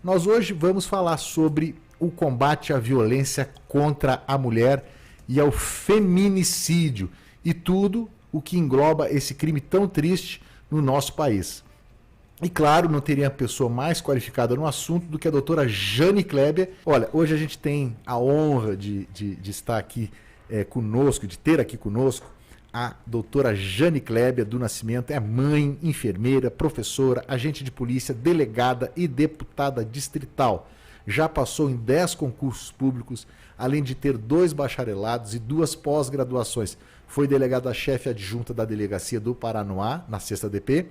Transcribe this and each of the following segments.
Nós hoje vamos falar sobre o combate à violência contra a mulher e ao feminicídio e tudo o que engloba esse crime tão triste no nosso país. E claro, não teria pessoa mais qualificada no assunto do que a doutora Jane Kleber. Olha, hoje a gente tem a honra de estar aqui conosco, de ter aqui conosco a doutora Jane Kleber do Nascimento. É mãe, enfermeira, professora, agente de polícia, delegada e deputada distrital. Já passou em 10 concursos públicos, além de ter 2 bacharelados e 2 pós-graduações. Foi delegada-chefe adjunta da Delegacia do Paranoá, na 6ª DP,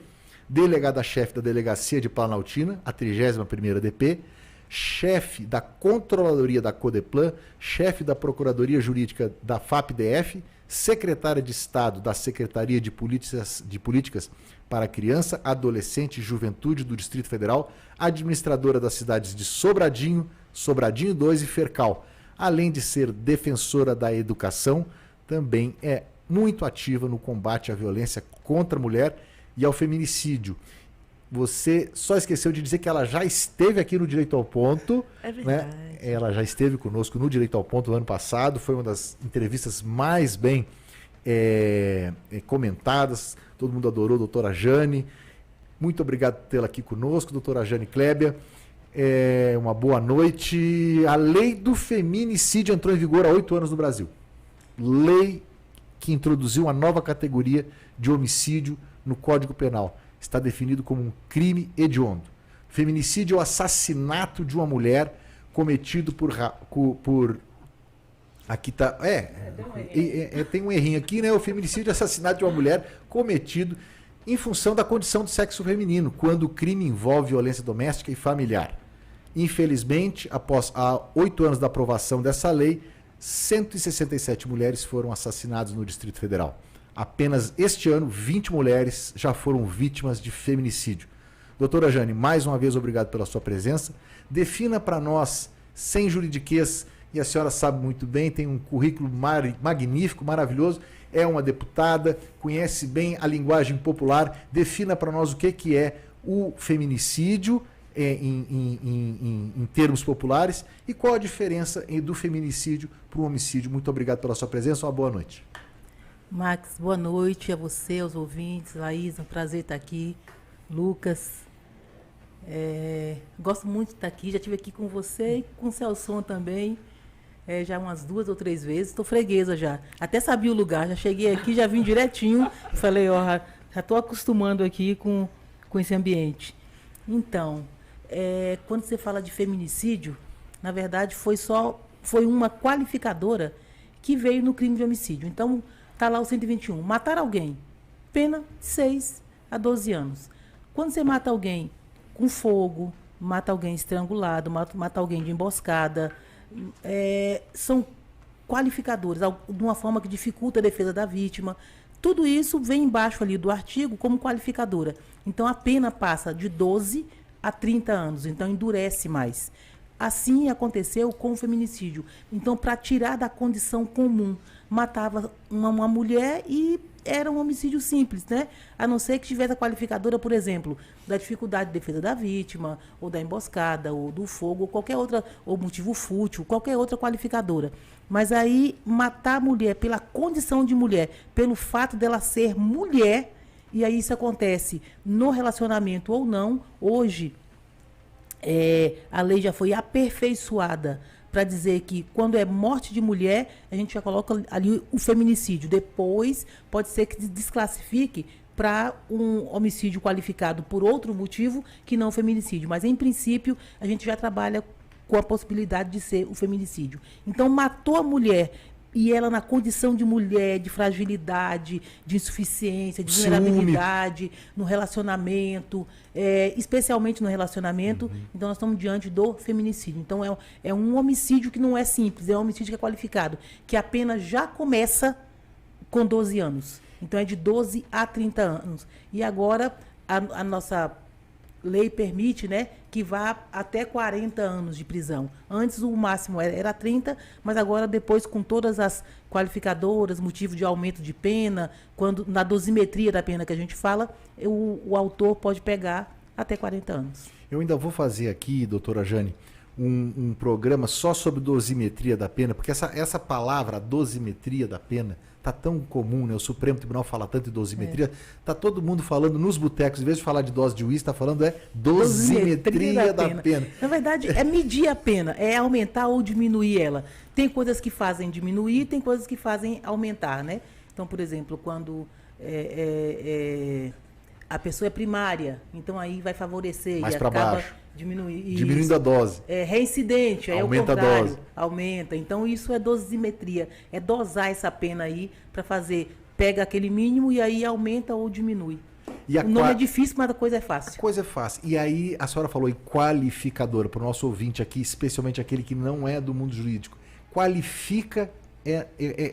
delegada-chefe da Delegacia de Planaltina, a 31ª DP, chefe da Controladoria da Codeplan, chefe da Procuradoria Jurídica da FAP-DF, secretária de Estado da Secretaria de Políticas para Criança, Adolescente e Juventude do Distrito Federal, administradora das cidades de Sobradinho, Sobradinho 2 e Fercal. Além de ser defensora da educação, também é muito ativa no combate à violência contra a mulher e ao feminicídio. Você só esqueceu de dizer que ela já esteve aqui no Direito ao Ponto. É verdade. Né? Ela já esteve conosco no Direito ao Ponto no ano passado. Foi uma das entrevistas mais bem comentadas. Todo mundo adorou a doutora Jane. Muito obrigado por tê-la aqui conosco, doutora Jane Kleber. Uma boa noite. A lei do feminicídio entrou em vigor há 8 anos no Brasil. Lei que introduziu uma nova categoria de homicídio no Código Penal. Está definido como um crime hediondo. Feminicídio é o assassinato de uma mulher cometido por aqui tá, tem um errinho aqui, né? O feminicídio é o assassinato de uma mulher cometido em função da condição do sexo feminino, quando o crime envolve violência doméstica e familiar. Infelizmente, após 8 anos da aprovação dessa lei, 167 mulheres foram assassinadas no Distrito Federal. Apenas este ano, 20 mulheres já foram vítimas de feminicídio. Doutora Jane, mais uma vez, obrigado pela sua presença. Defina para nós, sem juridiquês, e a senhora sabe muito bem, tem um currículo magnífico, maravilhoso, é uma deputada, conhece bem a linguagem popular. Defina para nós o que é o feminicídio em termos populares e qual a diferença do feminicídio para o homicídio. Muito obrigado pela sua presença, uma boa noite. Max, boa noite a você, aos ouvintes. Laís, é um prazer estar aqui. Lucas, gosto muito de estar aqui. Já estive aqui com você e com o Celson também, já umas 2 ou 3 vezes. Estou freguesa já. Até sabia o lugar, já cheguei aqui, já vim direitinho. Falei, já estou acostumando aqui com esse ambiente. Então, quando você fala de feminicídio, na verdade foi uma qualificadora que veio no crime de homicídio. Então, está lá o 121. Matar alguém, pena de 6 a 12 anos. Quando você mata alguém com fogo, mata alguém estrangulado, mata alguém de emboscada, são qualificadores, de uma forma que dificulta a defesa da vítima. Tudo isso vem embaixo ali do artigo como qualificadora. Então, a pena passa de 12 a 30 anos. Então, endurece mais. Assim aconteceu com o feminicídio. Então, para tirar da condição comum, matava uma mulher e era um homicídio simples, né? A não ser que tivesse a qualificadora, por exemplo, da dificuldade de defesa da vítima, ou da emboscada, ou do fogo, ou qualquer outra, ou motivo fútil, qualquer outra qualificadora. Mas aí, matar a mulher pela condição de mulher, pelo fato dela ser mulher, e aí isso acontece no relacionamento ou não, hoje, a lei já foi aperfeiçoada para dizer que quando é morte de mulher, a gente já coloca ali o feminicídio. Depois, pode ser que desclassifique para um homicídio qualificado por outro motivo que não o feminicídio. Mas, em princípio, a gente já trabalha com a possibilidade de ser o feminicídio. Então, matou a mulher e ela na condição de mulher, de fragilidade, de insuficiência, de vulnerabilidade, no relacionamento, especialmente no relacionamento. Então, nós estamos diante do feminicídio. Então, é um homicídio que não é simples, é um homicídio que é qualificado, que a pena já começa com 12 anos. Então, é de 12 a 30 anos. E agora, a nossa lei permite, né, que vá até 40 anos de prisão. Antes o máximo era 30, mas agora depois com todas as qualificadoras, motivo de aumento de pena, quando na dosimetria da pena que a gente fala, o autor pode pegar até 40 anos. Eu ainda vou fazer aqui, doutora Jane, um programa só sobre dosimetria da pena, porque essa palavra, dosimetria da pena, tá tão comum, né? O Supremo Tribunal fala tanto de dosimetria, tá todo mundo falando nos botecos, em vez de falar de dose de uísque, tá falando dosimetria da pena. Na verdade, é medir a pena, é aumentar ou diminuir ela. Tem coisas que fazem diminuir, tem coisas que fazem aumentar, né? Então, por exemplo, quando a pessoa é primária, então aí vai favorecer mais e para acaba baixo. diminuindo Isso. A dose. Reincidente, aí aumenta é o contrário, a dose. aumenta. Então isso é dosimetria, é dosar essa pena aí para fazer, pega aquele mínimo e aí aumenta ou diminui. O nome é difícil, mas a coisa é fácil. A coisa é fácil. E aí a senhora falou em qualificadora, para o nosso ouvinte aqui, especialmente aquele que não é do mundo jurídico. Qualifica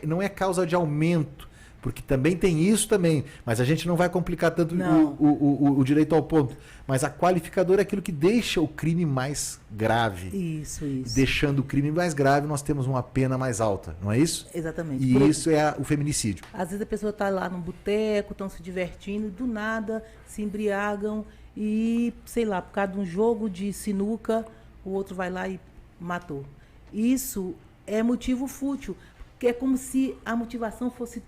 não é causa de aumento, porque também tem isso também, mas a gente não vai complicar tanto o direito ao ponto. Mas a qualificadora é aquilo que deixa o crime mais grave. Isso. Deixando o crime mais grave, nós temos uma pena mais alta, não é isso? Exatamente. E isso é o feminicídio. Às vezes a pessoa está lá num boteco, estão se divertindo, do nada se embriagam e, sei lá, por causa de um jogo de sinuca, o outro vai lá e matou. Isso é motivo fútil, porque é como se a motivação fosse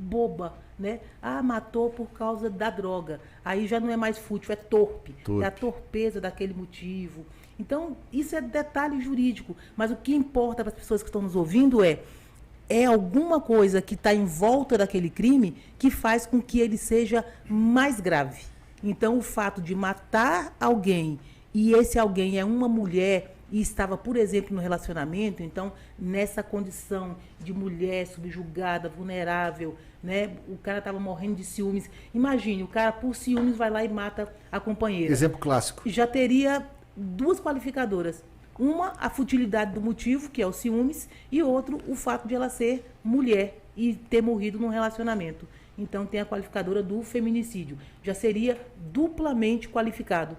boba, né? Matou por causa da droga. Aí já não é mais fútil, é torpe. É a torpeza daquele motivo. Então, isso é detalhe jurídico. Mas o que importa para as pessoas que estão nos ouvindo é alguma coisa que está em volta daquele crime que faz com que ele seja mais grave. Então, o fato de matar alguém e esse alguém é uma mulher e estava, por exemplo, no relacionamento, então, nessa condição de mulher subjugada, vulnerável, né? O cara estava morrendo de ciúmes. Imagine, o cara, por ciúmes, vai lá e mata a companheira. Exemplo clássico. Já teria duas qualificadoras. Uma, a futilidade do motivo, que é o ciúmes, e outro, o fato de ela ser mulher e ter morrido num relacionamento. Então, tem a qualificadora do feminicídio. Já seria duplamente qualificado.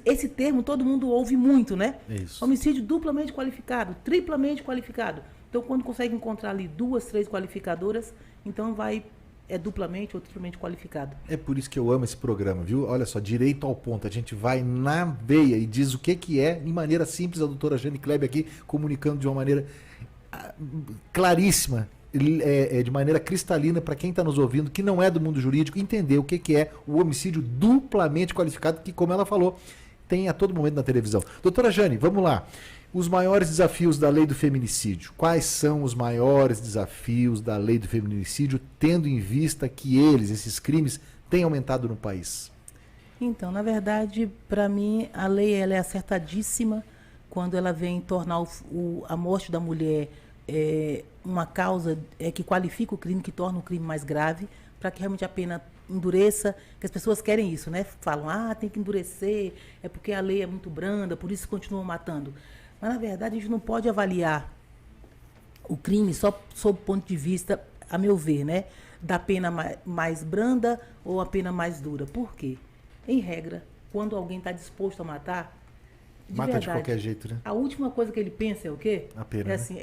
Esse termo todo mundo ouve muito, né? Isso. Homicídio duplamente qualificado, triplamente qualificado. Então, quando consegue encontrar ali 2, 3 qualificadoras, então é duplamente ou triplamente qualificado. É por isso que eu amo esse programa, viu? Olha só, direito ao ponto. A gente vai na veia e diz o que é, de maneira simples, a doutora Jane Kleber aqui, comunicando de uma maneira claríssima, de maneira cristalina, para quem está nos ouvindo, que não é do mundo jurídico, entender o que é o homicídio duplamente qualificado, que, como ela falou, tem a todo momento na televisão. Doutora Jane, vamos lá. Os maiores desafios da lei do feminicídio. Quais são os maiores desafios da lei do feminicídio, tendo em vista que esses crimes, têm aumentado no país? Então, na verdade, para mim, a lei ela é acertadíssima quando ela vem tornar a morte da mulher uma causa que qualifica o crime, que torna o crime mais grave, para que realmente a pena endureça, que as pessoas querem isso, né? Falam, tem que endurecer, é porque a lei é muito branda, por isso continuam matando. Mas, na verdade, a gente não pode avaliar o crime só sob o ponto de vista, a meu ver, né? Da pena mais branda ou a pena mais dura. Por quê? Em regra, quando alguém está disposto a matar, mata verdade, de qualquer jeito, né? A última coisa que ele pensa é o quê? A pena, é assim,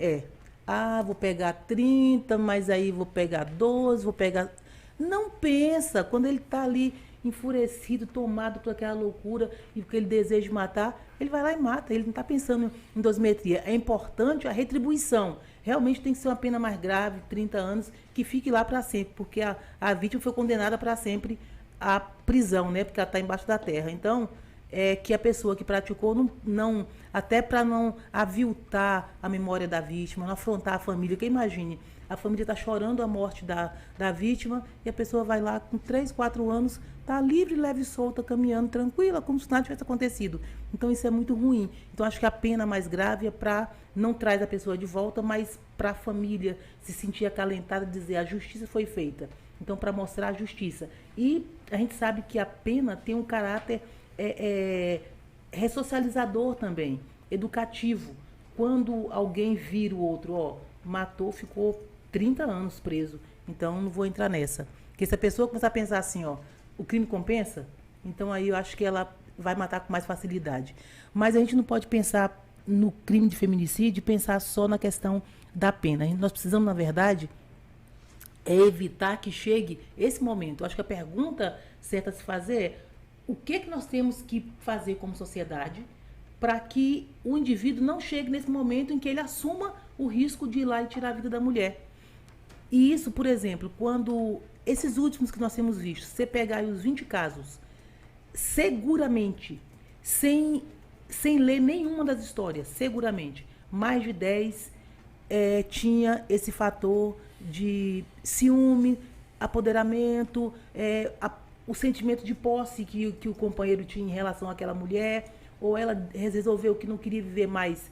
vou pegar 30, mas aí vou pegar 12, vou pegar... Não pensa, quando ele está ali enfurecido, tomado por aquela loucura e porque ele deseja matar, ele vai lá e mata. Ele não está pensando em dosimetria. É importante a retribuição. Realmente tem que ser uma pena mais grave, 30 anos, que fique lá para sempre, porque a vítima foi condenada para sempre à prisão, né? Porque ela está embaixo da terra. Então, que a pessoa que praticou, até para não aviltar a memória da vítima, não afrontar a família, que imagine, a família está chorando a morte da vítima e a pessoa vai lá com 3, 4 anos, está livre, leve e solta, caminhando, tranquila, como se nada tivesse acontecido. Então isso é muito ruim. Então acho que a pena mais grave é para não trazer a pessoa de volta, mas para a família se sentir acalentada, dizer a justiça foi feita. Então para mostrar a justiça. E a gente sabe que a pena tem um caráter ressocializador também, educativo. Quando alguém vira o outro, matou, ficou 30 anos preso, então não vou entrar nessa. Porque se a pessoa começar a pensar assim, o crime compensa, então aí eu acho que ela vai matar com mais facilidade. Mas a gente não pode pensar no crime de feminicídio e pensar só na questão da pena. Nós precisamos, na verdade, evitar que chegue esse momento. Eu acho que a pergunta certa a se fazer é o que nós temos que fazer como sociedade para que o indivíduo não chegue nesse momento em que ele assuma o risco de ir lá e tirar a vida da mulher. E isso, por exemplo, quando esses últimos que nós temos visto, você pegar aí os 20 casos, seguramente, sem ler nenhuma das histórias, seguramente, mais de 10 tinha esse fator de ciúme, apoderamento, o sentimento de posse que o companheiro tinha em relação àquela mulher, ou ela resolveu que não queria viver mais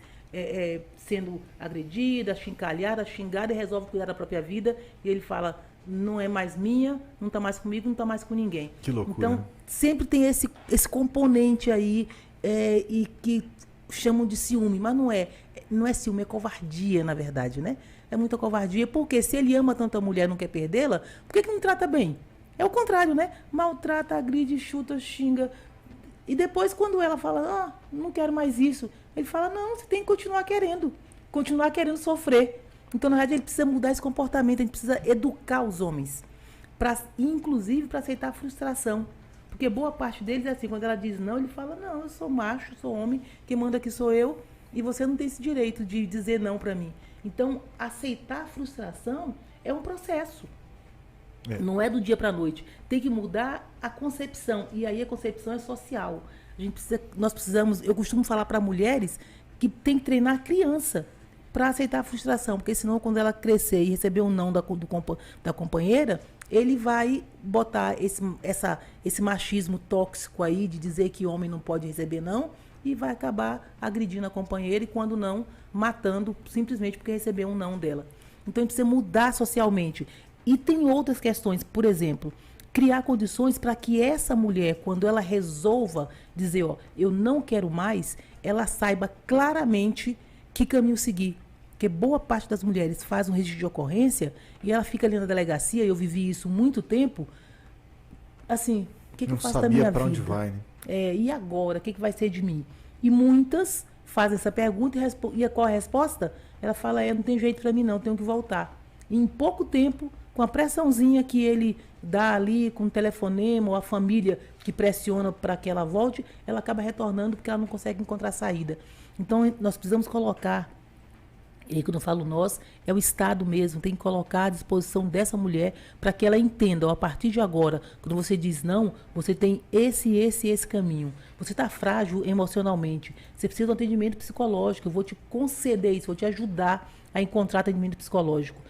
sendo agredida, achincalhada, xingada, e resolve cuidar da própria vida, e ele fala, não é mais minha, não está mais comigo, não está mais com ninguém. Que loucura. Então, sempre tem esse componente aí, e que chamam de ciúme, mas não é ciúme, é covardia, na verdade, né? É muita covardia, porque se ele ama tanto a mulher e não quer perdê-la, por que não trata bem? É o contrário, né? Maltrata, agride, chuta, xinga. E depois, quando ela fala, não quero mais isso, ele fala, não, você tem que continuar querendo sofrer. Então, na verdade, ele precisa mudar esse comportamento, a gente precisa educar os homens, inclusive para aceitar a frustração. Porque boa parte deles é assim, quando ela diz não, ele fala, não, eu sou macho, sou homem, quem manda aqui sou eu, e você não tem esse direito de dizer não para mim. Então, aceitar a frustração é um processo. Não é do dia para a noite. Tem que mudar a concepção. E aí a concepção é social. Nós precisamos, eu costumo falar para mulheres que tem que treinar a criança para aceitar a frustração. Porque senão, quando ela crescer e receber um não da companheira, ele vai botar esse machismo tóxico aí de dizer que homem não pode receber não, e vai acabar agredindo a companheira e, quando não, matando simplesmente porque recebeu um não dela. Então, a gente precisa mudar socialmente. E tem outras questões, por exemplo, criar condições para que essa mulher, quando ela resolva dizer, eu não quero mais, ela saiba claramente que caminho seguir. Porque boa parte das mulheres faz um registro de ocorrência e ela fica ali na delegacia, eu vivi isso muito tempo, assim, o que eu faço da minha vida? Não sabia para onde vai, né? E agora? O que vai ser de mim? E muitas fazem essa pergunta e qual a resposta? Ela fala, não tem jeito para mim não, tenho que voltar. E em pouco tempo, com a pressãozinha que ele dá ali, com o telefonema, ou a família que pressiona para que ela volte, ela acaba retornando porque ela não consegue encontrar saída. Então, nós precisamos colocar, e quando eu falo nós, é o Estado mesmo, tem que colocar à disposição dessa mulher para que ela entenda, a partir de agora, quando você diz não, você tem esse caminho. Você está frágil emocionalmente, você precisa de um atendimento psicológico, eu vou te conceder isso, vou te ajudar a encontrar atendimento psicológico.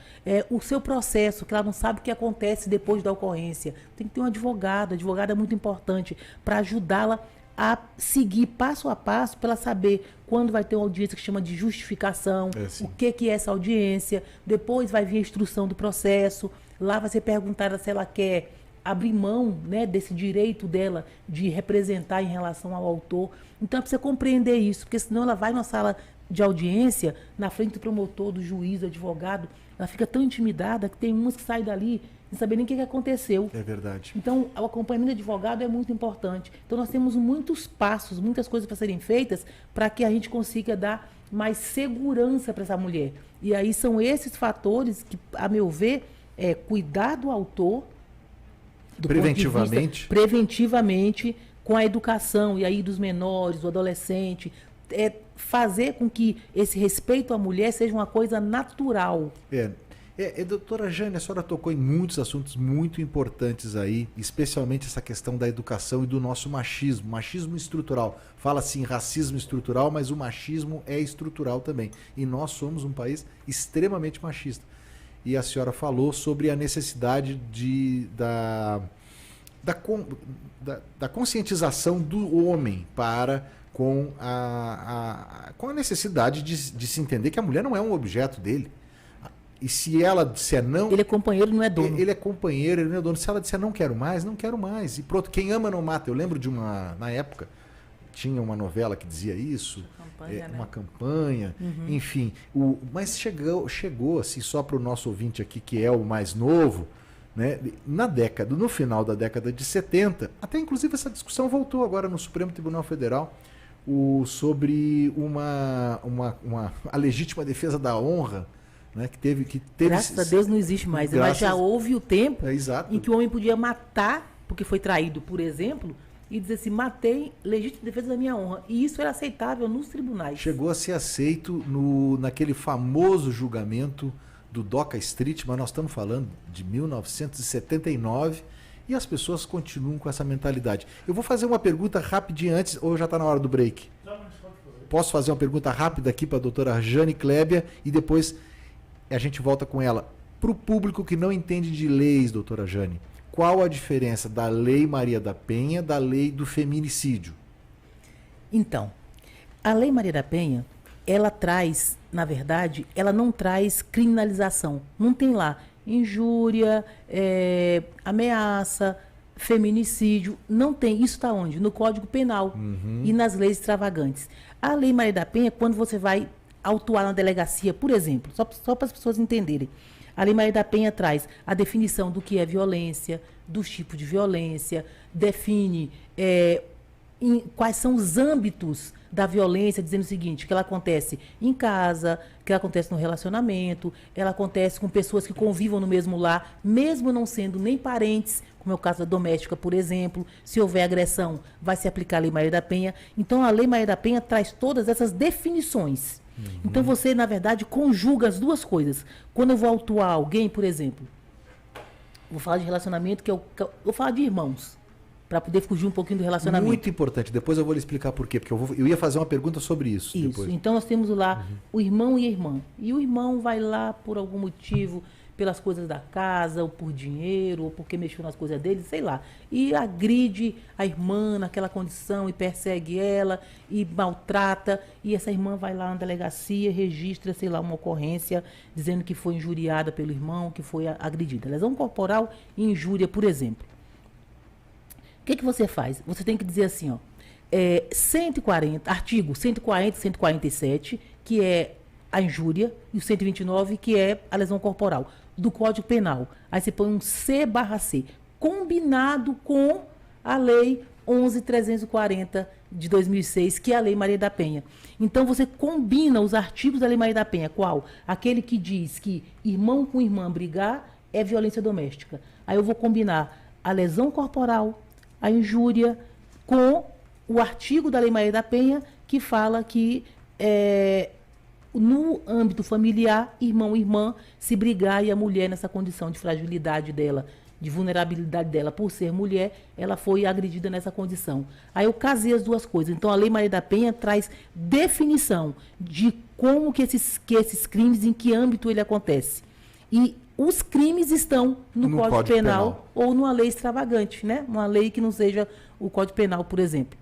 O seu processo, que ela não sabe o que acontece depois da ocorrência. Tem que ter um advogado é muito importante para ajudá-la a seguir passo a passo, para ela saber quando vai ter uma audiência que chama de justificação, o que é essa audiência, depois vai vir a instrução do processo, lá vai ser perguntada se ela quer abrir mão, né, desse direito dela de representar em relação ao autor. Então, ela precisa compreender isso, porque senão ela vai na sala de audiência, na frente do promotor, do juiz, do advogado, ela fica tão intimidada que tem umas que saem dali sem saber nem o que aconteceu. É verdade. Então, o acompanhamento do advogado é muito importante. Então, nós temos muitos passos, muitas coisas para serem feitas para que a gente consiga dar mais segurança para essa mulher. E aí são esses fatores que, a meu ver, cuidar do autor, preventivamente, com a educação, e aí dos menores, do adolescente, fazer com que esse respeito à mulher seja uma coisa natural. Doutora Jane, a senhora tocou em muitos assuntos muito importantes aí, especialmente essa questão da educação e do nosso machismo estrutural. Fala assim, racismo estrutural, mas o machismo é estrutural também. E nós somos um país extremamente machista. E a senhora falou sobre a necessidade da conscientização do homem com a necessidade de se entender que a mulher não é um objeto dele. E se ela disser não... Ele é companheiro, não é dono. Ele é companheiro, ele não é dono. Se ela disser não quero mais, não quero mais. E pronto, quem ama não mata. Eu lembro de na época, tinha uma novela que dizia isso. Uma campanha, enfim. Mas chegou assim, só para o nosso ouvinte aqui, que é o mais novo, né, no final da década de 70, até inclusive essa discussão voltou agora no Supremo Tribunal Federal, sobre a legítima defesa da honra, né, que teve graças a Deus não existe mais, mas já houve o tempo em que o homem podia matar porque foi traído, por exemplo, e dizer assim, matei legítima defesa da minha honra. E isso era aceitável nos tribunais. Chegou a ser aceito naquele famoso julgamento do Doca Street, mas nós estamos falando de 1979 e as pessoas continuam com essa mentalidade. Eu vou fazer uma pergunta rapidinha antes, ou já está na hora do break? Posso fazer uma pergunta rápida aqui para a doutora Jane Klebia e depois a gente volta com ela. Para o público que não entende de leis, doutora Jane, qual a diferença da Lei Maria da Penha da Lei do Feminicídio? Então, a Lei Maria da Penha, ela traz, na verdade, ela não traz criminalização. Não tem lá injúria, ameaça, feminicídio. Não tem. Isso está onde? No Código Penal e nas leis extravagantes. A Lei Maria da Penha, quando você vai autuar na delegacia, por exemplo, só para as pessoas entenderem, a Lei Maria da Penha traz a definição do que é violência, dos tipos de violência, define quais são os âmbitos da violência, dizendo o seguinte, que ela acontece em casa, que ela acontece no relacionamento, ela acontece com pessoas que convivam no mesmo lar, mesmo não sendo nem parentes, como é o caso da doméstica, por exemplo. Se houver agressão, vai se aplicar a Lei Maria da Penha. Então, a Lei Maria da Penha traz todas essas definições. Então, você, na verdade, conjuga as duas coisas. Quando eu vou autuar alguém, por exemplo, vou falar de relacionamento, vou falar de irmãos, para poder fugir um pouquinho do relacionamento. Muito importante. Depois eu vou lhe explicar por quê, porque eu ia fazer uma pergunta sobre isso. Isso. Depois. Então, nós temos lá o irmão e a irmã. E o irmão vai lá por algum motivo, pelas coisas da casa, ou por dinheiro, ou porque mexeu nas coisas dele, sei lá. E agride a irmã naquela condição e persegue ela e maltrata. E essa irmã vai lá na delegacia, registra, sei lá, uma ocorrência dizendo que foi injuriada pelo irmão, que foi agredida. Lesão corporal e injúria, por exemplo. O que você faz? Você tem que dizer assim, ó, 140, artigo 140 e 147, que é a injúria, e o 129, que é a lesão corporal, do Código Penal. Aí você põe um C/C, combinado com a Lei 11.340 de 2006, que é a Lei Maria da Penha. Então, você combina os artigos da Lei Maria da Penha. Qual? Aquele que diz que irmão com irmã brigar é violência doméstica. Aí eu vou combinar a lesão corporal, a injúria, com o artigo da Lei Maria da Penha, que fala que no âmbito familiar, irmão e irmã, se brigar e a mulher nessa condição de fragilidade dela, de vulnerabilidade dela por ser mulher, ela foi agredida nessa condição. Aí eu casei as duas coisas. Então, a Lei Maria da Penha traz definição de como que esses crimes, em que âmbito ele acontece. E os crimes estão no Código Penal ou numa lei extravagante, né? Uma lei que não seja o Código Penal, por exemplo.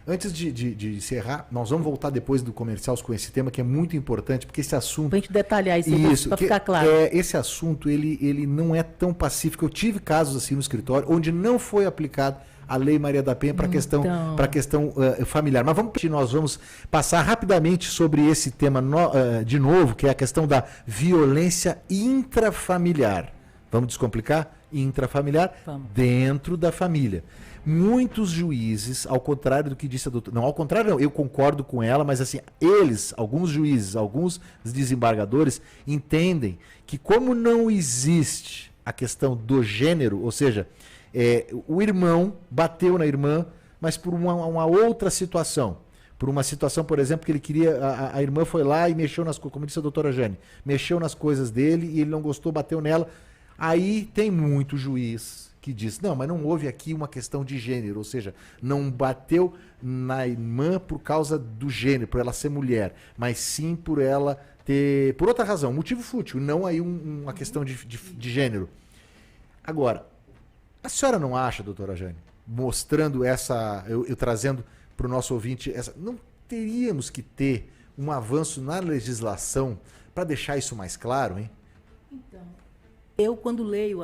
Antes de encerrar, nós vamos voltar depois do comercial com esse tema, que é muito importante, porque esse assunto... Para a gente detalhar isso, para ficar claro. Esse assunto, ele não é tão pacífico. Eu tive casos assim no escritório, onde não foi aplicado a Lei Maria da Penha para a questão familiar. Mas nós vamos passar rapidamente sobre esse tema de novo, que é a questão da violência intrafamiliar. Vamos descomplicar? Intrafamiliar dentro da família. Muitos juízes, ao contrário do que disse a doutora... Não, ao contrário não, eu concordo com ela, mas assim, alguns juízes, alguns desembargadores, entendem que como não existe a questão do gênero, ou seja, o irmão bateu na irmã, mas por uma outra situação. Por uma situação, por exemplo, que ele queria... A irmã foi lá e mexeu nas coisas, como disse a doutora Jane, mexeu nas coisas dele e ele não gostou, bateu nela. Aí tem muito juiz que diz, não, mas não houve aqui uma questão de gênero, ou seja, não bateu na irmã por causa do gênero, por ela ser mulher, mas sim por ela ter... Por outra razão, motivo fútil, não aí uma questão de gênero. Agora, a senhora não acha, doutora Jane, mostrando eu trazendo para o nosso ouvinte, não teríamos que ter um avanço na legislação para deixar isso mais claro, hein? Então, eu quando leio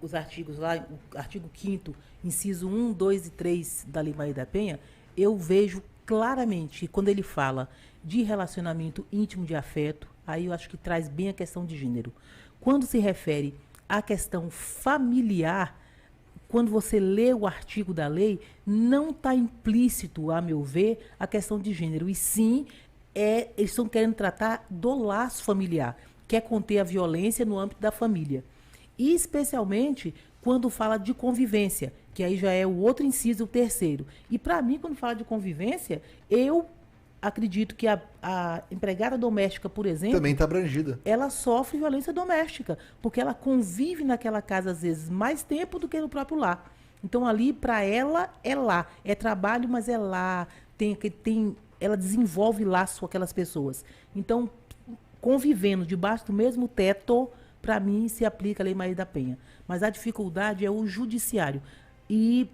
os artigos lá, o artigo 5º, inciso 1, 2 e 3 da Lei Maria da Penha, eu vejo claramente que quando ele fala de relacionamento íntimo de afeto, aí eu acho que traz bem a questão de gênero. Quando se refere à questão familiar, quando você lê o artigo da lei, não está implícito, a meu ver, a questão de gênero. E sim, eles estão querendo tratar do laço familiar, que é conter a violência no âmbito da família. E especialmente quando fala de convivência, que aí já é o outro inciso, o terceiro. E para mim, quando fala de convivência, eu acredito que a empregada doméstica, por exemplo, Também está abrangida. ela sofre violência doméstica, porque ela convive naquela casa, às vezes, mais tempo do que no próprio lar. Então, ali, para ela, é lá. É trabalho, mas é lá. Ela desenvolve laço com aquelas pessoas. Então, convivendo debaixo do mesmo teto, para mim, se aplica a Lei Maria da Penha. Mas a dificuldade é o judiciário. E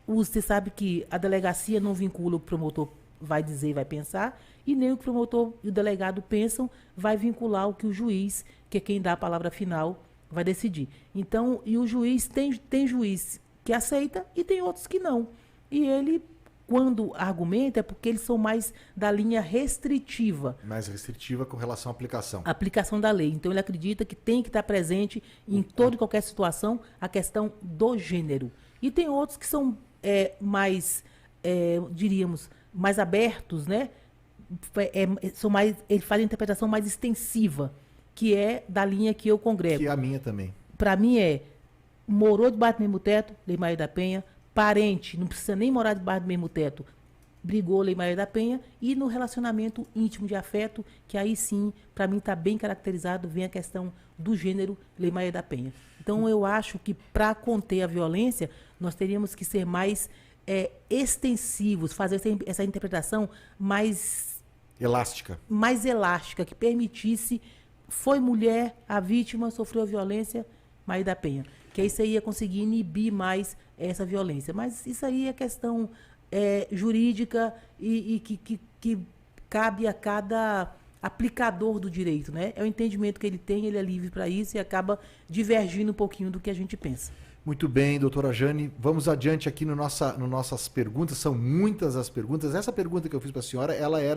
você sabe que a delegacia não vincula o que o promotor vai dizer, vai pensar, e nem o que o promotor e o delegado pensam vai vincular o que o juiz, que é quem dá a palavra final, vai decidir. Então, e o juiz, tem juiz que aceita e tem outros que não. E ele, quando argumenta, é porque eles são mais da linha restritiva. Mais restritiva com relação à aplicação. A aplicação da lei. Então, ele acredita que tem que estar presente em toda e qualquer situação a questão do gênero. E tem outros que são mais, diríamos, mais abertos, né? Ele faz a interpretação mais extensiva, que é da linha que eu congrego. Que é a minha também. Para mim morou debaixo do mesmo teto, Lei Maria da Penha, parente, não precisa nem morar debaixo do mesmo teto, brigou, Lei Maria da Penha, e no relacionamento íntimo de afeto, que aí sim, para mim está bem caracterizado, vem a questão do gênero, Lei Maria da Penha. Então eu acho que para conter a violência, nós teríamos que ser mais extensivos, fazer essa interpretação mais elástica, que permitisse, foi mulher, a vítima sofreu violência, Maria da Penha. Que aí você ia conseguir inibir mais essa violência. Mas isso aí é questão jurídica e que cabe a cada aplicador do direito, né? É o entendimento que ele tem, ele é livre para isso e acaba divergindo um pouquinho do que a gente pensa. Muito bem, doutora Jane. Vamos adiante aqui no nossas perguntas. São muitas as perguntas. Essa pergunta que eu fiz para a senhora, ela é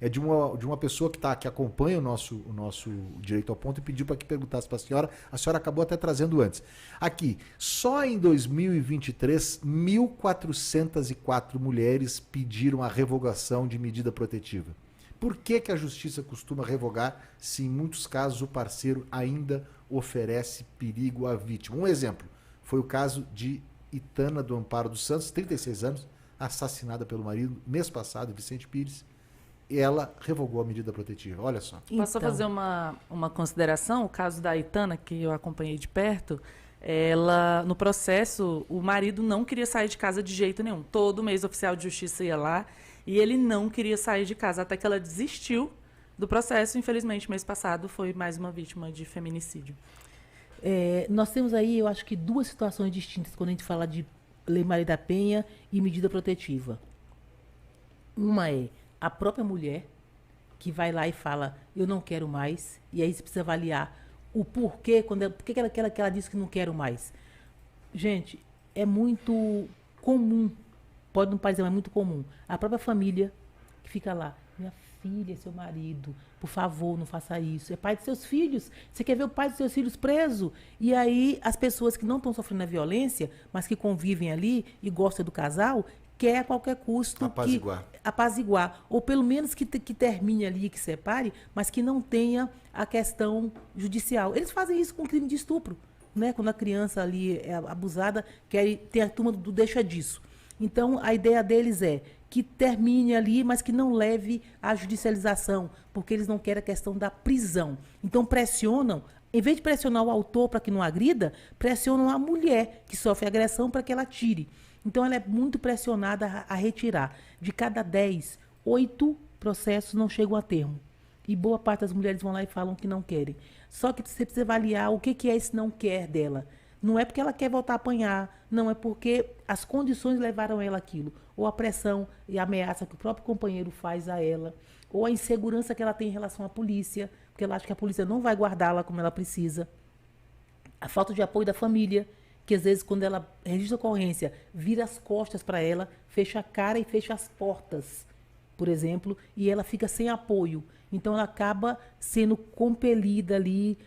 de uma pessoa que acompanha o nosso Direito ao Ponto e pediu para que perguntasse para a senhora. A senhora acabou até trazendo antes. Aqui, só em 2023, 1.404 mulheres pediram a revogação de medida protetiva. Por que a justiça costuma revogar se em muitos casos o parceiro ainda oferece perigo à vítima? Um exemplo. Foi o caso de Itana do Amparo dos Santos, 36 anos, assassinada pelo marido mês passado, Vicente Pires. E ela revogou a medida protetiva. Olha só. Posso só fazer uma consideração? O caso da Itana, que eu acompanhei de perto, no processo, o marido não queria sair de casa de jeito nenhum. Todo mês o oficial de justiça ia lá e ele não queria sair de casa, até que ela desistiu do processo. Infelizmente, mês passado, foi mais uma vítima de feminicídio. Nós temos aí, eu acho que, duas situações distintas quando a gente fala de Lei Maria da Penha e medida protetiva. Uma é a própria mulher que vai lá e fala, eu não quero mais, e aí você precisa avaliar o porquê, por que ela disse que não quero mais. Gente, é muito comum, pode não parecer, mas é muito comum. A própria família que fica lá, minha filha, seu marido, por favor, não faça isso. É pai de seus filhos. Você quer ver o pai dos seus filhos preso? E aí, as pessoas que não estão sofrendo a violência, mas que convivem ali e gostam do casal, quer a qualquer custo apaziguar. Ou pelo menos que termine ali, que separe, mas que não tenha a questão judicial. Eles fazem isso com crime de estupro, né? Quando a criança ali é abusada, tem a turma do deixa disso. Então, a ideia deles é que termine ali, mas que não leve à judicialização, porque eles não querem a questão da prisão. Então, pressionam, em vez de pressionar o autor para que não agrida, pressionam a mulher que sofre agressão para que ela tire. Então, ela é muito pressionada a retirar. De cada 10, 8 processos não chegam a termo. E boa parte das mulheres vão lá e falam que não querem. Só que você precisa avaliar o que é esse não quer dela. Não é porque ela quer voltar a apanhar, não, é porque as condições levaram ela àquilo. Ou a pressão e a ameaça que o próprio companheiro faz a ela, ou a insegurança que ela tem em relação à polícia, porque ela acha que a polícia não vai guardá-la como ela precisa. A falta de apoio da família, que às vezes quando ela registra a ocorrência, vira as costas para ela, fecha a cara e fecha as portas, por exemplo, e ela fica sem apoio. Então ela acaba sendo compelida ali,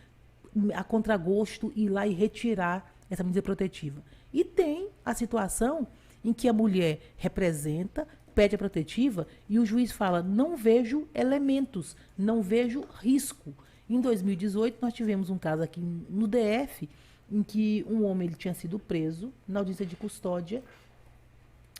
a contragosto, ir lá e retirar essa medida protetiva. E tem a situação em que a mulher representa, pede a protetiva e o juiz fala, não vejo elementos, não vejo risco. Em 2018, nós tivemos um caso aqui no DF em que um homem ele tinha sido preso na audiência de custódia.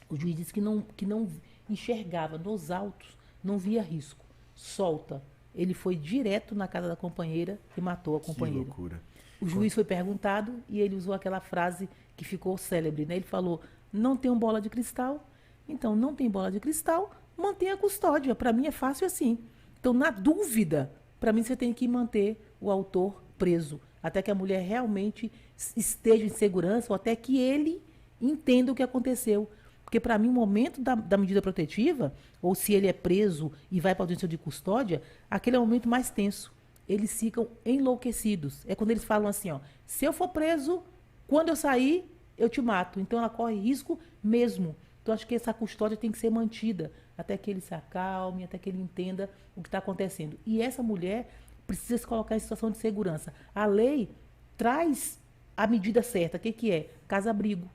O juiz disse que não enxergava nos autos, não via risco. Solta. Ele foi direto na casa da companheira e matou a companheira. Que loucura. O juiz foi perguntado e ele usou aquela frase que ficou célebre, né? Ele falou, não tem bola de cristal, então não tem bola de cristal, mantenha a custódia. Para mim é fácil assim. Então, na dúvida, para mim você tem que manter o autor preso, até que a mulher realmente esteja em segurança ou até que ele entenda o que aconteceu. Porque, para mim, o momento da medida protetiva, ou se ele é preso e vai para a audiência de custódia, aquele é o momento mais tenso. Eles ficam enlouquecidos. É quando eles falam assim, ó, se eu for preso, quando eu sair, eu te mato. Então, ela corre risco mesmo. Então, acho que essa custódia tem que ser mantida até que ele se acalme, até que ele entenda o que está acontecendo. E essa mulher precisa se colocar em situação de segurança. A lei traz a medida certa. O que é? Casa-abrigo.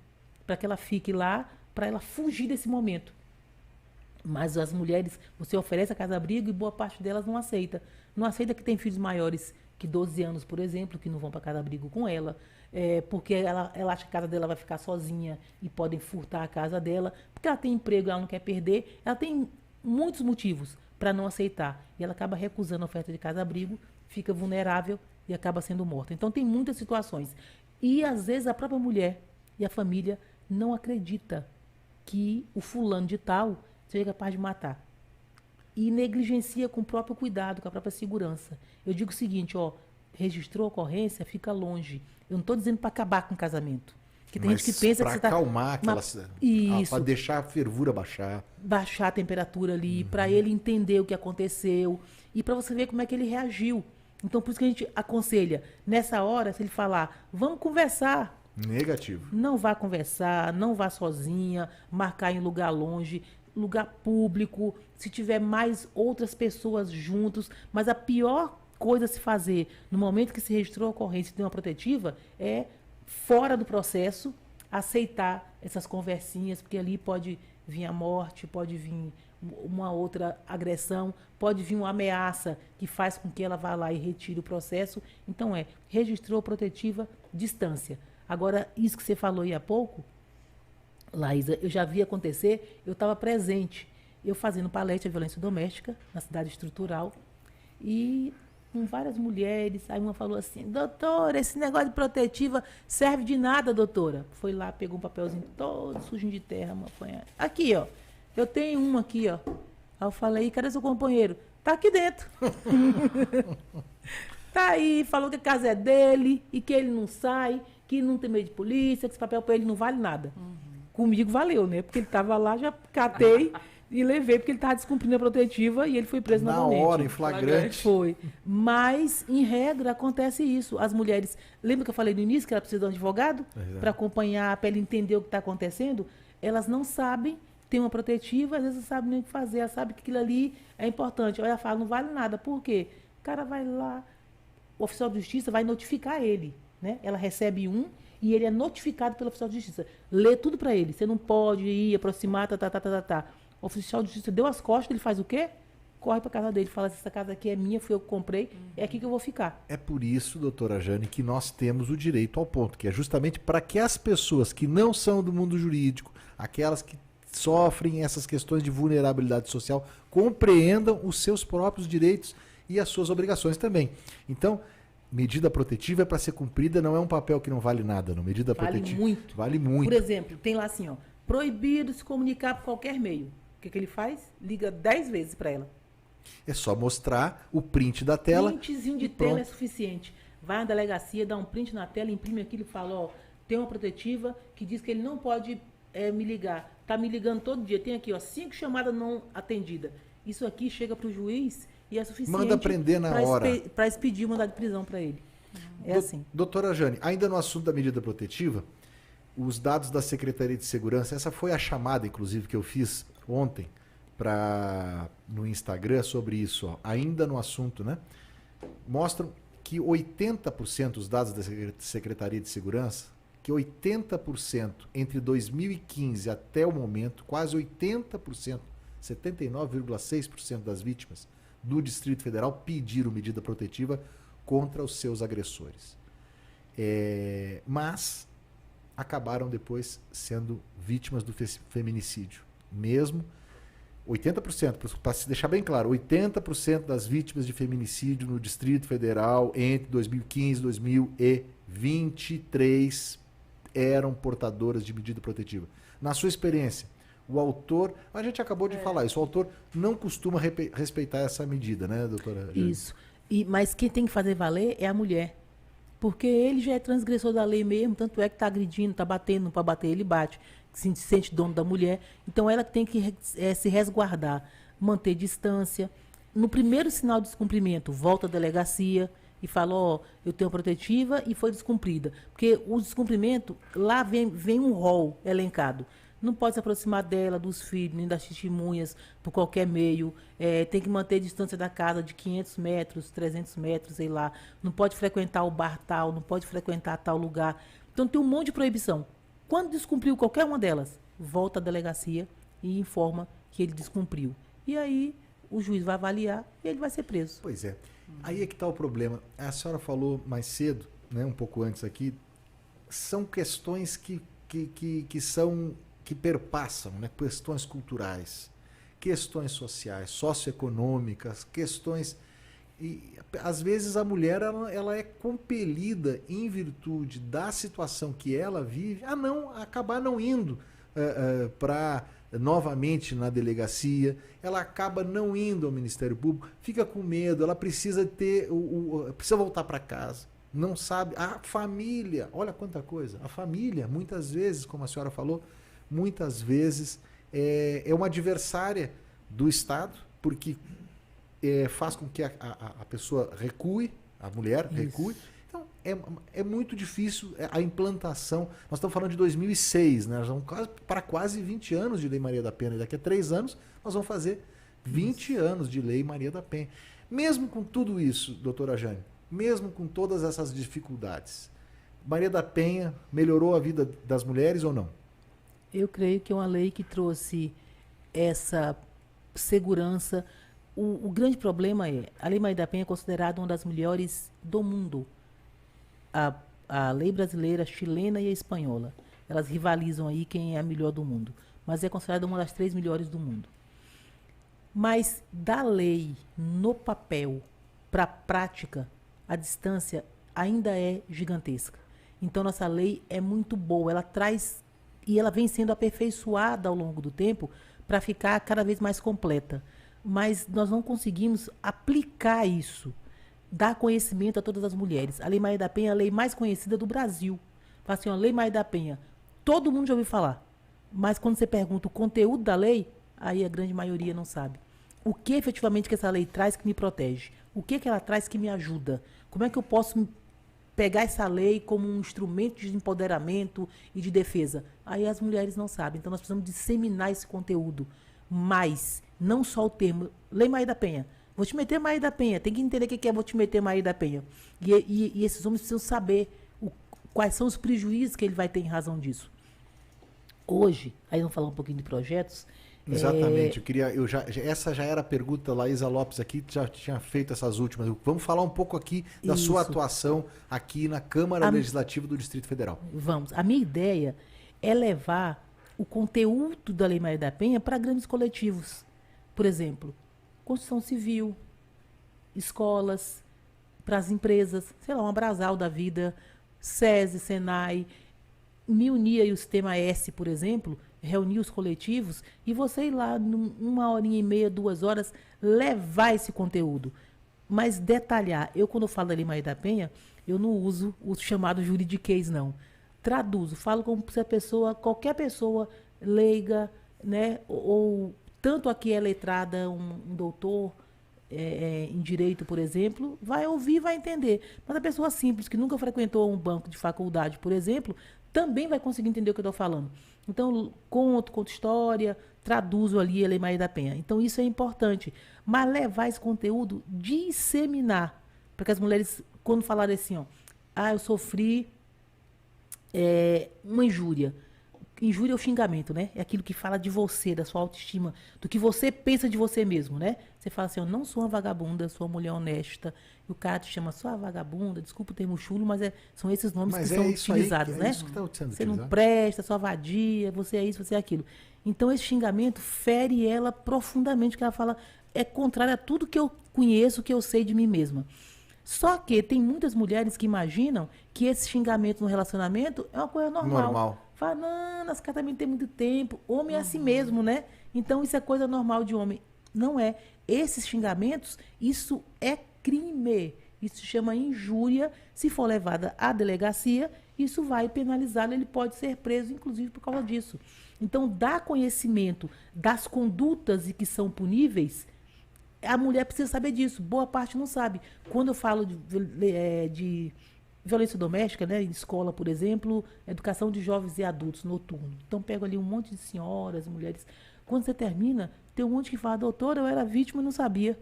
Para que ela fique lá, para ela fugir desse momento. Mas as mulheres, você oferece a casa-abrigo e boa parte delas não aceita. Não aceita que tem filhos maiores que 12 anos, por exemplo, que não vão para casa-abrigo com ela, porque ela acha que a casa dela vai ficar sozinha e podem furtar a casa dela, porque ela tem emprego, ela não quer perder, ela tem muitos motivos para não aceitar. E ela acaba recusando a oferta de casa-abrigo, fica vulnerável e acaba sendo morta. Então tem muitas situações. E às vezes a própria mulher e a família não acredita que o fulano de tal seja capaz de matar. E negligencia com o próprio cuidado, com a própria segurança. Eu digo o seguinte, ó, registrou a ocorrência, fica longe. Eu não estou dizendo para acabar com o casamento. Porque tem gente que pensa que você está... Para acalmar aquela... Isso. Para deixar a fervura baixar. Baixar a temperatura ali, para ele entender o que aconteceu e para você ver como é que ele reagiu. Então, por isso que a gente aconselha, nessa hora, se ele falar, vamos conversar. Negativo. Não vá conversar, não vá sozinha, marcar em lugar longe, lugar público, se tiver mais outras pessoas juntos. Mas a pior coisa a se fazer no momento que se registrou a ocorrência de uma protetiva é, fora do processo, aceitar essas conversinhas, porque ali pode vir a morte, pode vir uma outra agressão, pode vir uma ameaça que faz com que ela vá lá e retire o processo. Então registrou protetiva, distância. Agora, isso que você falou aí há pouco, Laísa, eu já vi acontecer, eu estava presente, eu fazendo palestra de violência doméstica na cidade estrutural, e com várias mulheres, aí uma falou assim, doutora, esse negócio de protetiva serve de nada, doutora. Foi lá, pegou um papelzinho todo sujinho de terra, aqui, ó, eu tenho uma aqui, ó. Aí eu falei, cadê seu companheiro? Tá aqui dentro. Tá aí, falou que a casa é dele e que ele não sai, que não tem medo de polícia, que esse papel para ele não vale nada. Comigo valeu, né? Porque ele estava lá, já catei e levei, porque ele estava descumprindo a protetiva e ele foi preso novamente. Na hora, em flagrante. Foi. Mas, em regra, acontece isso. As mulheres... Lembra que eu falei no início que ela precisa de um advogado? Para acompanhar, para ele entender o que está acontecendo? Elas não sabem, tem uma protetiva, às vezes não sabem nem o que fazer. Elas sabem que aquilo ali é importante. Aí ela fala, não vale nada. Por quê? O cara vai lá, o oficial de justiça vai notificar ele, né? Ela recebe e ele é notificado pelo oficial de justiça. Lê tudo para ele. Você não pode ir, aproximar, tá. O oficial de justiça deu as costas, ele faz o quê? Corre para casa dele, fala, essa casa aqui é minha, fui eu que comprei, é aqui que eu vou ficar. É por isso, doutora Jane, que nós temos o direito ao ponto, que é justamente para que as pessoas que não são do mundo jurídico, aquelas que sofrem essas questões de vulnerabilidade social, compreendam os seus próprios direitos e as suas obrigações também. Então, medida protetiva é para ser cumprida, não é um papel que não vale nada, não. Medida protetiva muito. Vale muito. Por exemplo, tem lá assim, ó, proibido se comunicar por qualquer meio. O que ele faz? Liga 10 vezes para ela. É só mostrar o print da tela. Printzinho de tela é suficiente. Vai na delegacia, dá um print na tela, imprime aquilo e fala, ó, tem uma protetiva que diz que ele não pode me ligar. Tá me ligando todo dia. Tem aqui, ó, 5 chamadas não atendidas. Isso aqui chega para o juiz e é suficiente. Manda prender na hora. Para expedir o mandado de prisão para ele. É assim. Doutora Jane, ainda no assunto da medida protetiva, os dados da Secretaria de Segurança, essa foi a chamada, inclusive, que eu fiz ontem no Instagram sobre isso, ó, ainda no assunto, né? Mostram que 80% dos dados da Secretaria de Segurança, que 80% entre 2015 até o momento, quase 80%, 79,6% das vítimas do Distrito Federal pediram medida protetiva contra os seus agressores. Mas acabaram depois sendo vítimas do feminicídio. Mesmo 80%, para se deixar bem claro, 80% das vítimas de feminicídio no Distrito Federal entre 2015 e 2023 eram portadoras de medida protetiva. Na sua experiência, o autor, a gente acabou de falar isso, o autor não costuma respeitar essa medida, né, doutora? Isso. Mas quem tem que fazer valer é a mulher. Porque ele já é transgressor da lei mesmo, tanto é que está agredindo, está batendo, não para bater, ele bate, se sente dono da mulher. Então ela tem que se resguardar, manter distância. No primeiro sinal de descumprimento, volta à delegacia e fala, ó, eu tenho protetiva e foi descumprida. Porque o descumprimento, lá vem um rol elencado. Não pode se aproximar dela, dos filhos, nem das testemunhas, por qualquer meio. Tem que manter a distância da casa de 500 metros, 300 metros, sei lá. Não pode frequentar o bar tal, não pode frequentar tal lugar. Então tem um monte de proibição. Quando descumpriu qualquer uma delas, volta à delegacia e informa que ele descumpriu. E aí o juiz vai avaliar e ele vai ser preso. Pois é. Aí é que está o problema. A senhora falou mais cedo, né, um pouco antes aqui, são questões que perpassam, né? Questões culturais, questões sociais, socioeconômicas, questões... E, às vezes a mulher ela é compelida, em virtude da situação que ela vive, a acabar não indo novamente na delegacia, ela acaba não indo ao Ministério Público, fica com medo, ela precisa precisa voltar para casa. Não sabe... A família, olha quanta coisa. A família, muitas vezes, como a senhora falou, muitas vezes é uma adversária do Estado, porque faz com que a pessoa recue, a mulher recue. Então, é muito difícil a implantação. Nós estamos falando de 2006, né? Nós vamos para quase 20 anos de Lei Maria da Penha. E daqui a 3 anos, nós vamos fazer 20 anos de Lei Maria da Penha. Mesmo com tudo isso, doutora Jane, mesmo com todas essas dificuldades, Maria da Penha melhorou a vida das mulheres ou não? Eu creio que é uma lei que trouxe essa segurança. O grande problema a Lei Maria da Penha é considerada uma das melhores do mundo. A lei brasileira, a chilena e a espanhola. Elas rivalizam aí quem é a melhor do mundo. Mas é considerada uma das 3 melhores do mundo. Mas da lei no papel para a prática, a distância ainda é gigantesca. Então nossa lei é muito boa. Ela traz... E ela vem sendo aperfeiçoada ao longo do tempo para ficar cada vez mais completa. Mas nós não conseguimos aplicar isso, dar conhecimento a todas as mulheres. A Lei Maria da Penha é a lei mais conhecida do Brasil. Fala assim, a Lei Maria da Penha, todo mundo já ouviu falar. Mas quando você pergunta o conteúdo da lei, aí a grande maioria não sabe. O que efetivamente que essa lei traz que me protege? O que ela traz que me ajuda? Como é que eu posso pegar essa lei como um instrumento de empoderamento e de defesa? Aí as mulheres não sabem. Então nós precisamos disseminar esse conteúdo. Mas não só o termo Lei Maria da Penha. Vou te meter Maria da Penha. Tem que entender o que é vou te meter Maria da Penha. E esses homens precisam saber quais são os prejuízos que ele vai ter em razão disso. Hoje, aí vamos falar um pouquinho de projetos. Exatamente. Essa já era a pergunta, Laísa Lopes aqui já tinha feito essas últimas. Vamos falar um pouco aqui da sua atuação aqui na Câmara Legislativa do Distrito Federal. Vamos. A minha ideia é levar o conteúdo da Lei Maria da Penha para grandes coletivos. Por exemplo, construção civil, escolas, para as empresas, sei lá, um Abrasal da vida, SESI, Senai, me unir aí o Sistema S, por exemplo, reunir os coletivos e você ir lá, uma horinha e meia, 2 horas, levar esse conteúdo. Mas detalhar, quando eu falo da Lei Maria da Penha, eu não uso o chamado juridiquês, não. Traduzo, falo como se qualquer pessoa leiga, né, ou tanto aqui é letrada, um doutor em direito, por exemplo, vai ouvir e vai entender. Mas a pessoa simples, que nunca frequentou um banco de faculdade, por exemplo, também vai conseguir entender o que eu estou falando. Então, conto história, traduzo ali a Lei Maria da Penha. Então, isso é importante. Mas levar esse conteúdo, disseminar, para que as mulheres, quando falarem assim, eu sofri uma injúria. Injúria é o xingamento, né? É aquilo que fala de você, da sua autoestima, do que você pensa de você mesmo, né? Você fala assim, eu não sou uma vagabunda, eu sou uma mulher honesta. E o cara te chama só vagabunda, desculpa o termo chulo, mas são esses nomes que são utilizados, né? É isso que está sendo você utilizado. não presta, só vadia, você é isso, você é aquilo. Então, esse xingamento fere ela profundamente, porque ela fala, é contrário a tudo que eu conheço, que eu sei de mim mesma. Só que tem muitas mulheres que imaginam que esse xingamento no relacionamento é uma coisa normal. Fala, não, as caras também tem muito tempo. Homem é assim mesmo, né? Então, isso é coisa normal de homem. Não é. Esses xingamentos, isso é crime. Isso se chama injúria. Se for levada à delegacia, isso vai penalizá-lo. Ele pode ser preso, inclusive, por causa disso. Então, dar conhecimento das condutas e que são puníveis, a mulher precisa saber disso. Boa parte não sabe. Quando eu falo de violência doméstica, né, em escola, por exemplo, educação de jovens e adultos noturno. Então, pego ali um monte de senhoras, mulheres. Quando você termina, tem um monte que fala, doutora, eu era vítima e não sabia.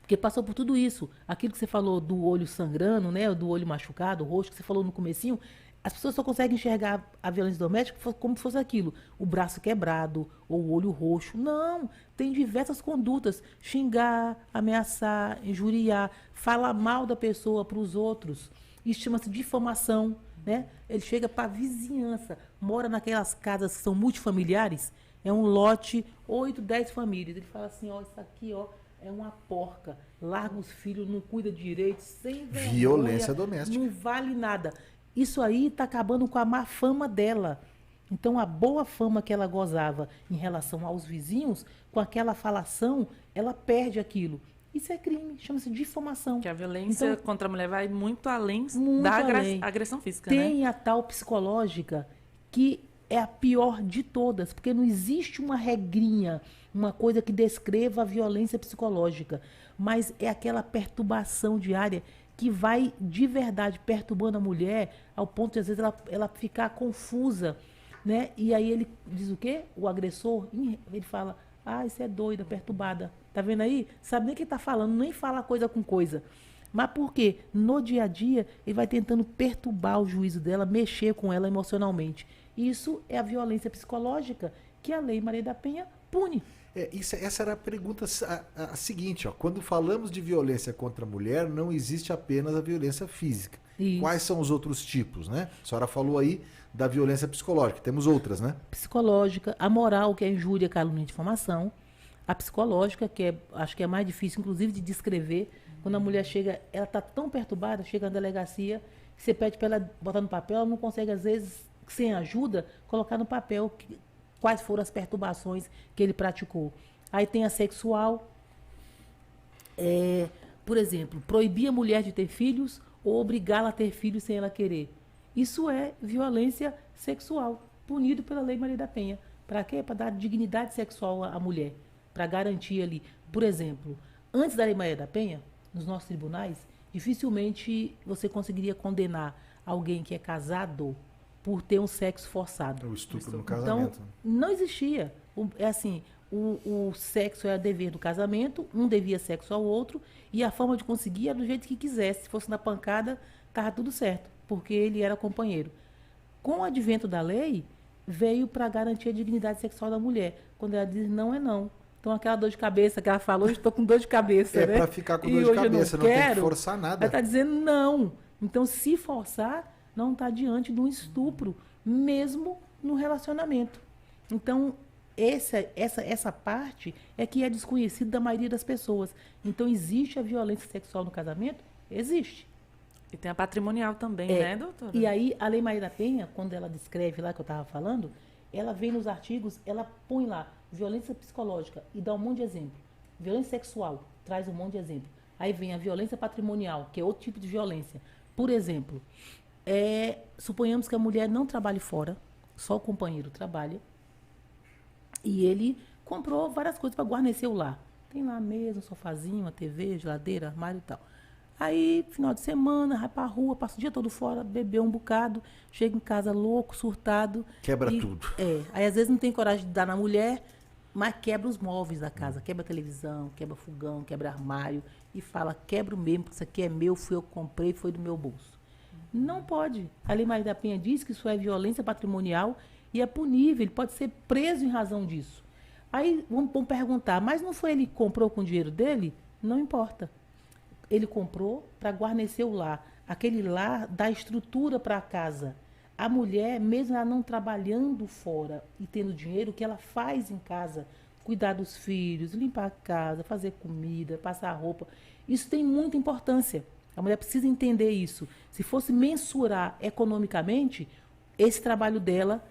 Porque passou por tudo isso. Aquilo que você falou do olho sangrando, né, do olho machucado, o rosto, que você falou no comecinho, as pessoas só conseguem enxergar a violência doméstica como se fosse aquilo. O braço quebrado, ou o olho roxo. Não, tem diversas condutas. Xingar, ameaçar, injuriar, falar mal da pessoa para os outros. Isso chama-se difamação, né? Ele chega para a vizinhança, mora naquelas casas que são multifamiliares, é um lote, 8, 10 famílias. Ele fala assim, ó, isso aqui, ó, é uma porca. Larga os filhos, não cuida direito, sem vergonha. Violência doméstica. Não vale nada. Isso aí está acabando com a má fama dela. Então, a boa fama que ela gozava em relação aos vizinhos, com aquela falação, ela perde aquilo. Isso é crime, chama-se difamação. Que a violência então, contra a mulher vai muito além muito da além. agressão física, Tem né? a tal psicológica, que é a pior de todas, porque não existe uma regrinha, uma coisa que descreva a violência psicológica, mas é aquela perturbação diária que vai de verdade perturbando a mulher ao ponto de, às vezes, ela ficar confusa, né? E aí ele diz o quê? O agressor, ele fala, isso é doida, perturbada. Tá vendo aí? Sabe nem o que tá falando, nem fala coisa com coisa. Mas por quê? No dia a dia, ele vai tentando perturbar o juízo dela, mexer com ela emocionalmente. Isso é a violência psicológica que a Lei Maria da Penha pune. Essa era a pergunta a seguinte, ó. Quando falamos de violência contra a mulher, não existe apenas a violência física. Isso. Quais são os outros tipos, né? A senhora falou aí da violência psicológica, temos outras, né? Psicológica, a moral, que é injúria, calúnia e difamação. A psicológica, que acho que é mais difícil, inclusive, de descrever. Quando a mulher chega, ela está tão perturbada, chega na delegacia, você pede para ela botar no papel, ela não consegue, às vezes, sem ajuda, colocar no papel quais foram as perturbações que ele praticou. Aí tem a sexual, por exemplo, proibir a mulher de ter filhos ou obrigá-la a ter filhos sem ela querer. Isso é violência sexual, punido pela Lei Maria da Penha. Para quê? Para dar dignidade sexual à mulher, para garantir ali. Por exemplo, antes da Lei Maria da Penha, nos nossos tribunais, dificilmente você conseguiria condenar alguém que é casado por ter um sexo forçado. O estupro no casamento. Então, não existia. É assim, o sexo era dever do casamento, um devia sexo ao outro, e a forma de conseguir era do jeito que quisesse. Se fosse na pancada, estava tudo certo, porque ele era companheiro. Com o advento da lei, veio para garantir a dignidade sexual da mulher. Quando ela diz não, é não. Então, aquela dor de cabeça que ela falou, hoje estou com dor de cabeça, né? É para ficar com dor de cabeça, não tem que forçar nada. Ela está dizendo não. Então, se forçar, não está diante de um estupro, mesmo no relacionamento. Então, essa parte é que é desconhecida da maioria das pessoas. Então, existe a violência sexual no casamento? Existe. E tem a patrimonial também, né, doutora? E aí, a Lei Maria da Penha, quando ela descreve lá que eu estava falando, ela vem nos artigos, ela põe lá violência psicológica e dá um monte de exemplo. Violência sexual, traz um monte de exemplo. Aí vem a violência patrimonial, que é outro tipo de violência. Por exemplo, suponhamos que a mulher não trabalhe fora, só o companheiro trabalha, e ele comprou várias coisas para guarnecer o lar. Tem lá a mesa, um sofazinho, uma TV, geladeira, armário e tal. Aí, final de semana, vai pra rua, passa o dia todo fora, bebeu um bocado, chega em casa louco, surtado. Quebra tudo. Aí às vezes não tem coragem de dar na mulher, mas quebra os móveis da casa. Quebra a televisão, quebra fogão, quebra armário. E fala, quebra mesmo, porque isso aqui é meu, fui eu que comprei, foi do meu bolso. Não pode. A Lei Maria da Penha diz que isso é violência patrimonial e é punível, ele pode ser preso em razão disso. Aí vamos perguntar, mas não foi ele que comprou com o dinheiro dele? Não importa. Ele comprou para guarnecer o lar. Aquele lar dá estrutura para a casa. A mulher, mesmo ela não trabalhando fora e tendo dinheiro, o que ela faz em casa? Cuidar dos filhos, limpar a casa, fazer comida, passar roupa. Isso tem muita importância. A mulher precisa entender isso. Se fosse mensurar economicamente, esse trabalho dela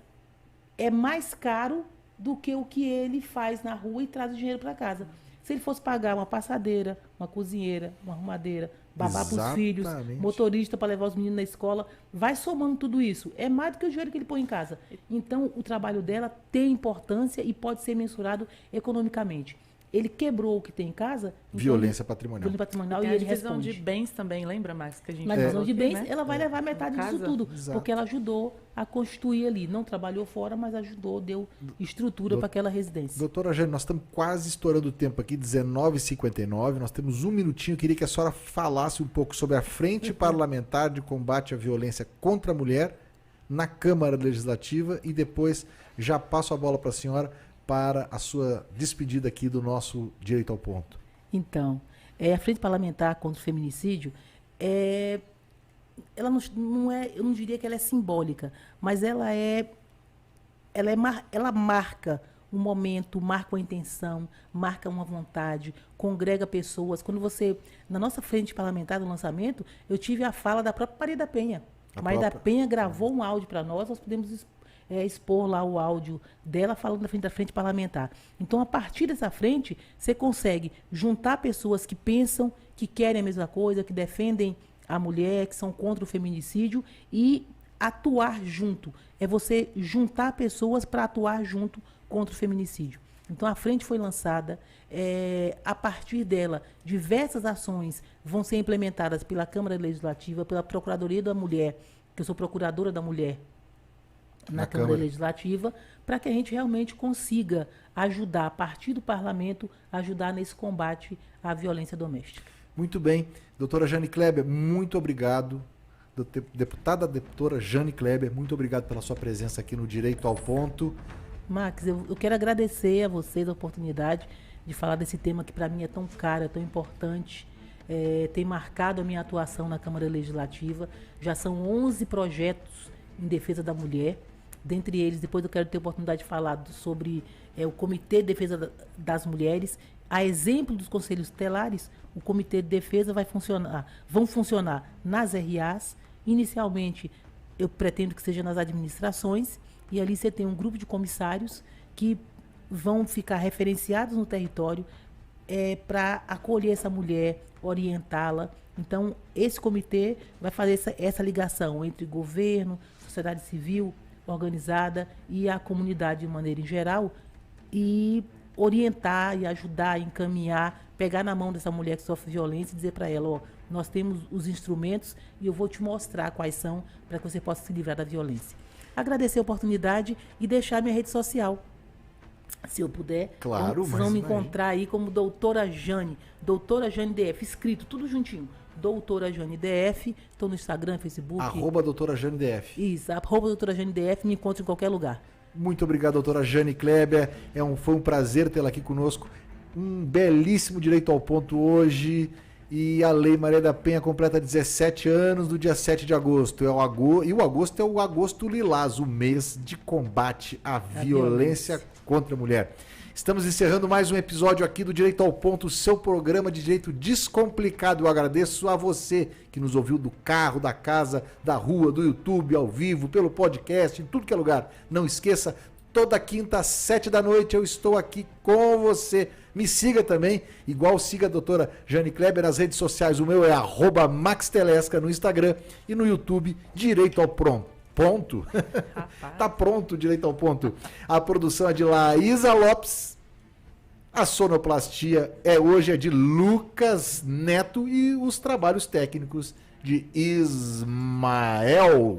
é mais caro do que o que ele faz na rua e traz o dinheiro para casa. Se ele fosse pagar uma passadeira, uma cozinheira, uma arrumadeira, babá para os filhos, motorista para levar os meninos na escola, vai somando tudo isso. É mais do que o dinheiro que ele põe em casa. Então, o trabalho dela tem importância e pode ser mensurado economicamente. Ele quebrou o que tem em casa. Violência patrimonial. Violência patrimonial E e a ele divisão responde. de bens também, lembra, Max? Que a gente Na divisão de bens, né? ela vai levar metade disso tudo. Exato. Porque ela ajudou a constituir ali. Não trabalhou fora, mas ajudou, deu estrutura para aquela residência. Doutora Jane, nós estamos quase estourando o tempo aqui, 19h59. Nós temos um minutinho. Eu queria que a senhora falasse um pouco sobre a Frente Parlamentar de Combate à Violência contra a Mulher na Câmara Legislativa e depois já passo a bola para a senhora para a sua despedida aqui do nosso Direito ao Ponto. Então, a Frente Parlamentar contra o Feminicídio, ela não é, eu não diria que ela é simbólica, mas ela marca um momento, marca uma intenção, marca uma vontade, congrega pessoas. Quando na nossa Frente Parlamentar do lançamento, eu tive a fala da própria Maria da Penha. A Maria da Penha gravou um áudio para nós pudemos expor lá o áudio dela falando da frente parlamentar. Então, a partir dessa frente, você consegue juntar pessoas que pensam, que querem a mesma coisa, que defendem a mulher, que são contra o feminicídio e atuar junto. É você juntar pessoas para atuar junto contra o feminicídio. Então, a frente foi lançada. A partir dela, diversas ações vão ser implementadas pela Câmara Legislativa, pela Procuradoria da Mulher, que eu sou procuradora da mulher na Câmara Legislativa, para que a gente realmente consiga ajudar, a partir do parlamento, ajudar nesse combate à violência doméstica. Muito bem. Doutora Jane Kleber, muito obrigado. Doutora Jane Kleber, muito obrigado pela sua presença aqui no Direito ao Ponto. Max, eu quero agradecer a vocês a oportunidade de falar desse tema que para mim é tão caro, é tão importante. Tem marcado a minha atuação na Câmara Legislativa. Já são 11 projetos em defesa da mulher. Dentre eles, depois eu quero ter a oportunidade de falar sobre o Comitê de Defesa das Mulheres. A exemplo dos conselhos tutelares, o Comitê de Defesa vão funcionar nas RAs. Inicialmente, eu pretendo que seja nas administrações, e ali você tem um grupo de comissários que vão ficar referenciados no território para acolher essa mulher, orientá-la. Então, esse comitê vai fazer essa ligação entre governo, sociedade civil organizada e a comunidade de maneira em geral, e orientar e ajudar, encaminhar, pegar na mão dessa mulher que sofre violência e dizer para ela, nós temos os instrumentos e eu vou te mostrar quais são para que você possa se livrar da violência. Agradecer a oportunidade e deixar minha rede social. Se eu puder, claro, vocês vão me encontrar aí como Doutora Jane DF, escrito tudo juntinho. Doutora Jane DF, estou no Instagram, Facebook. @Doutora Jane DF. Isso, @Doutora Jane DF, me encontra em qualquer lugar. Muito obrigado, doutora Jane Kleber. Foi um prazer tê-la aqui conosco. Um belíssimo Direito ao Ponto hoje. E a Lei Maria da Penha completa 17 anos no dia 7 de agosto. E o agosto é o agosto lilás, o mês de combate à violência contra a mulher. Estamos encerrando mais um episódio aqui do Direito ao Ponto, seu programa de direito descomplicado. Eu agradeço a você que nos ouviu do carro, da casa, da rua, do YouTube, ao vivo, pelo podcast, em tudo que é lugar. Não esqueça, toda quinta às 7 da noite eu estou aqui com você. Me siga também, igual siga a doutora Jane Kleber nas redes sociais. O meu é @MaxTelesca no Instagram e no YouTube, Direito ao Ponto. Tá pronto, Direito ao Ponto. A produção é de Laísa Lopes. A sonoplastia hoje é de Lucas Neto e os trabalhos técnicos de Ismael.